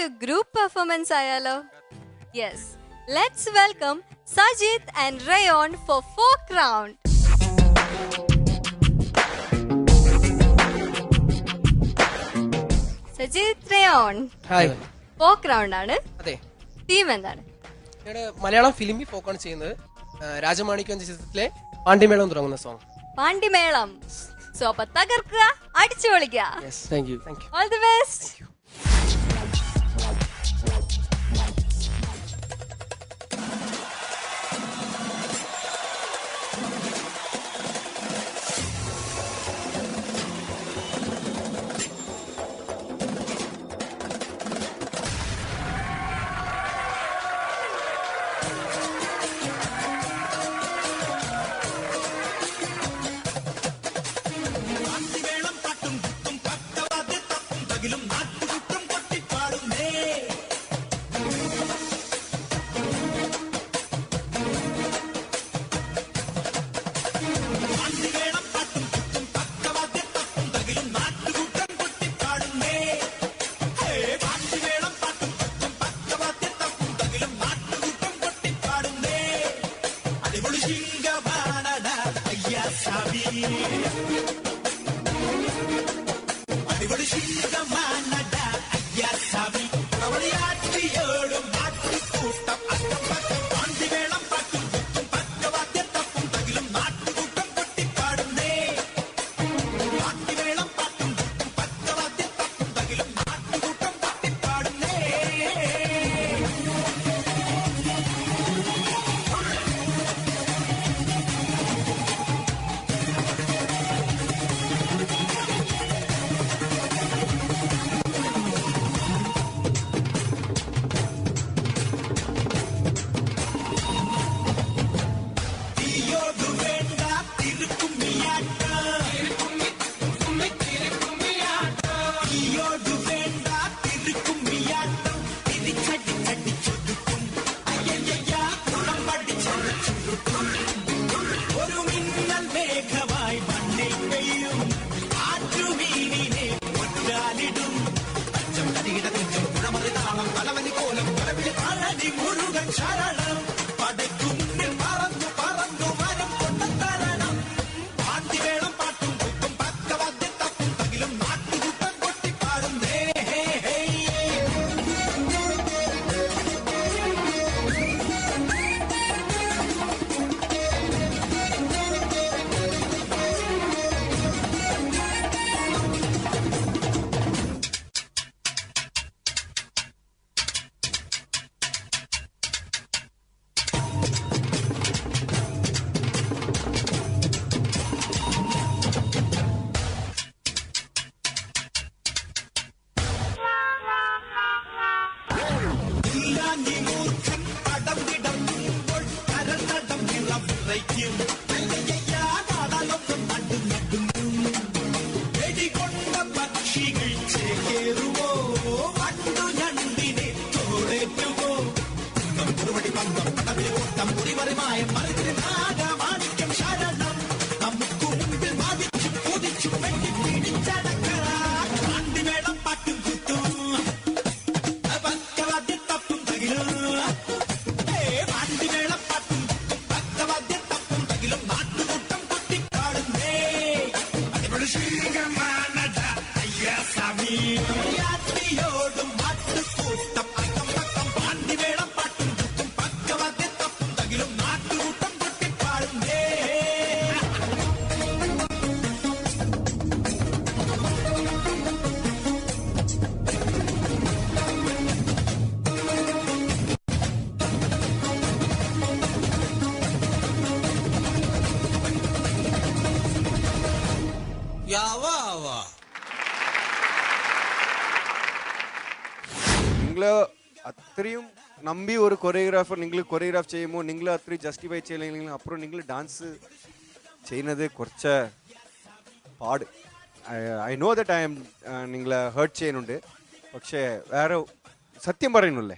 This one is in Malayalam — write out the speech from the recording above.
നമുക്കൊരു ഗ്രൂപ്പ് പെർഫോമൻസ് ആയാലോ? Yes, let's welcome Sajith and Rayon for folk round. Sajith, Rayon, hi. Folk round ആണ്. അതെ. ടീം എന്താണ്? മലയാളം ഫിലിമിൽ ഫോക്കാണ് ചെയ്യുന്നത്. രാജമാണിക്യം എന്ന ചിത്രത്തിലെ പാണ്ടിമേളം തുടങ്ങുന്ന സോങ്. പാണ്ടിമേളം. സോ അപ്പൊ തകർക്കുക, അടിച്ചു പൊളിക്കുക. All the best. അത്രയും നമ്പി ഒരു കൊറിയോഗ്രാഫർ നിങ്ങൾ കൊറിയോഗ്രാഫ് ചെയ്യുമ്പോൾ നിങ്ങൾ അത്രയും ജസ്റ്റിഫൈ ചെയ്യില്ലെങ്കിൽ അപ്പുറം നിങ്ങൾ ഡാൻസ് ചെയ്യുന്നത് കുറച്ച് പാട്. I know that I M നിങ്ങളെ ഹേർട്ട് ചെയ്യുന്നുണ്ട്, പക്ഷേ വേറെ സത്യം പറയുന്നുള്ളേ.